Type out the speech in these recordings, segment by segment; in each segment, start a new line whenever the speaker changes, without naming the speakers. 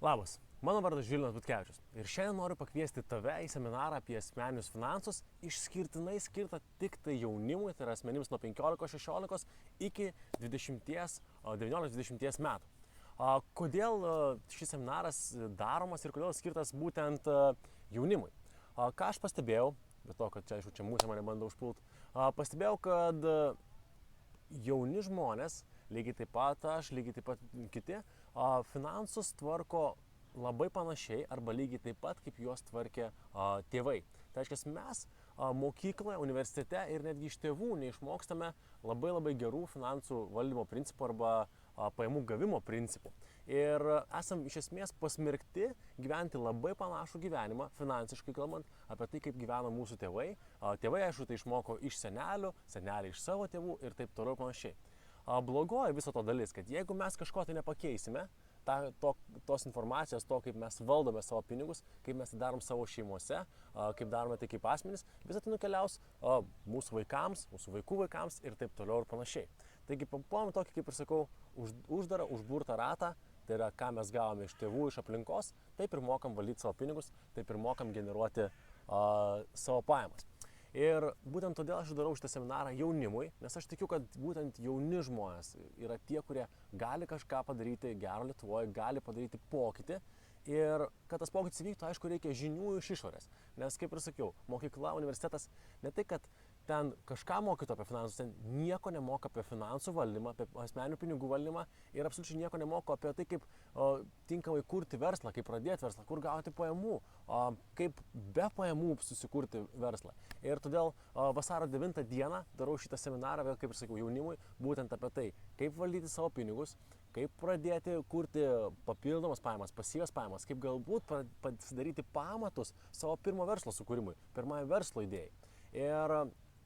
Labas, mano vardas Žilvinas Butkevičius ir šiandien noriu pakviesti tave į seminarą apie asmeninius finansus, išskirtinai skirtą tik tai jaunimui, tai yra asmenims nuo 15-16 iki 19-20 metų. Kodėl šis seminaras daromas ir kodėl skirtas būtent jaunimui? Ką aš pastebėjau, bet to, kad čia, aišku, čia mūsų mane bando užpult, pastebėjau, kad jauni žmonės, lygiai taip pat aš, lygiai taip pat kiti, finansus tvarko labai panašiai arba lygiai taip pat, kaip juos tvarkė tėvai. Tai reiškia, mes mokykloje, universitete ir netgi iš tėvų neišmokstame labai gerų finansų valdymo principų arba pajamų gavimo principų. Ir esam iš esmės pasmerkti gyventi labai panašų gyvenimą, finansiškai kalbant, apie tai, kaip gyvena mūsų tėvai. Tėvai, aišku, tai išmoko iš senelių, seneliai iš savo tėvų ir taip toliau panašiai. Blogoji viso to dalis, kad jeigu mes kažko tai nepakeisime, tos informacijos, to, kaip mes valdome savo pinigus, kaip mes tai darom savo šeimose, kaip darome tai kaip asmenys, visą tai nukeliaus mūsų vaikams, mūsų vaikų vaikams ir taip toliau ir panašiai. Taigi papuolame tokį, kaip ir sakau, uždarą, užburtą ratą, tai yra, ką mes gavome iš tėvų, iš aplinkos, taip ir mokam valdyti savo pinigus, taip ir mokam generuoti savo pajamas. Ir būtent todėl aš darau šitą seminarą jaunimui, nes aš tikiu, kad būtent jauni žmonės yra tie, kurie gali kažką padaryti gero Lietuvoje, gali padaryti pokytį. Ir kad tas pokytis įvyktų, aišku, reikia žinių iš išorės. Nes, kaip ir sakiau, mokykla, universitetas ne tai, kad ten kažką mokytų apie finansus, ten nieko nemoka apie finansų valdymą, apie asmeninių pinigų valdymą ir absoliučiai nieko nemoko apie tai, kaip tinkamai kurti verslą, kaip pradėti verslą, kur gauti pajamų, kaip be pajamų susikurti verslą. Ir todėl vasario 9 dieną darau šitą seminarą, vėl kaip ir sakiau, jaunimui, būtent apie tai, kaip valdyti savo pinigus, kaip pradėti kurti papildomas pajamas, pasyvias pajamas, kaip galbūt pasidaryti pamatus savo pirmo verslo sukūrimui, pirmai verslo idėjai. Ir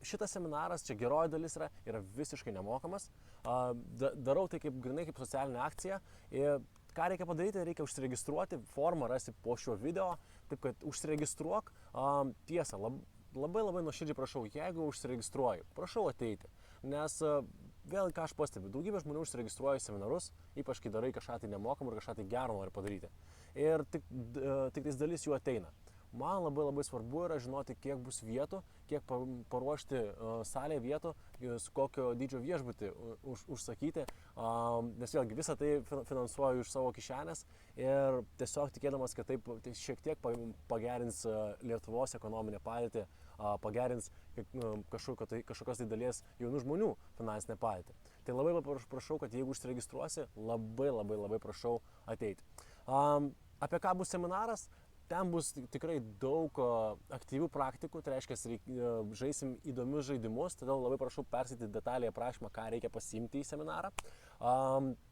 šitas seminaras, čia geroji dalis yra visiškai nemokamas. Darau tai grinai kaip socialinė akcija. Ir ką reikia padaryti, reikia užsiregistruoti, formą rasi po šio video, taip kad užsiregistruok. Tiesa, labai nuoširdžiai prašau, jeigu užsiregistruoji, prašau ateiti. Nes vėl ką aš pastebiu, daugybė žmonių užsiregistruoja į seminarus, ypač kai darai kažką tai nemokamą ir kažką tai gero nori padaryti. Ir tik tais dalis jų ateina. Man labai svarbu yra žinoti, kiek bus vietų, kiek paruošti salėje vietų, su kokio dydžio viešbutį užsakyti, nes vėlgi visą tai finansuoju iš savo kišenės ir tiesiog tikėdamas, kad taip šiek tiek pagerins Lietuvos ekonominę padėtį, pagerins kažkokios tai dalies jaunų žmonių finansinę padėtį. Tai labai prašau, kad jeigu užsiregistruosi, labai prašau ateiti. Apie ką bus seminaras? Ten bus tikrai daug aktyvių praktikų, tai reiškia, žaisim įdomius žaidimus, todėl labai prašau perskaityti detaliai aprašymą, ką reikia pasiimti į seminarą.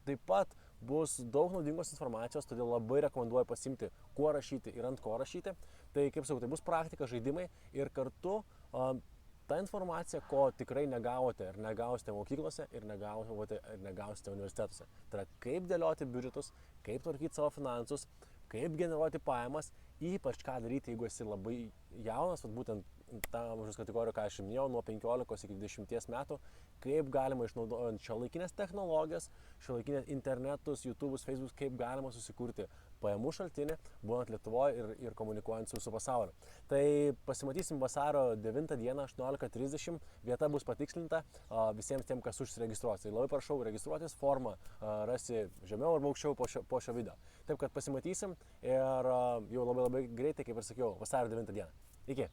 Taip pat bus daug naudingos informacijos, todėl labai rekomenduoju pasiimti, kuo rašyti ir ant ko rašyti. Tai, kaip sakau, tai bus praktika, žaidimai ir kartu ta informacija, ko tikrai negavote ir negausite mokyklose ir negausite universitetuose. Tai yra, kaip dėlioti biudžetus, kaip tvarkyti savo finansus, kaip generuoti pajamas, ypač ką daryti, jeigu esi labai jaunas, būtent tą amžiaus kategoriją, ką aš minėjau, nuo 15 iki 20 metų, kaip galima išnaudojant šiuolaikinės technologijas, šiuolaikinės internetus, YouTube'us, Facebook'us, kaip galima susikurti pajamų šaltinį, būnant Lietuvoje ir komunikuojant su visų pasauliu. Tai pasimatysim vasario 9 dieną 18:30, vieta bus patikslinta visiems tiem, kas užsiregistruos. Tai labai prašau registruotis, formą rasi žemiau arba aukščiau po šio video. Taip kad pasimatysim ir jau labai greitai, kaip ir sakiau, vasario 9 dieną. Iki.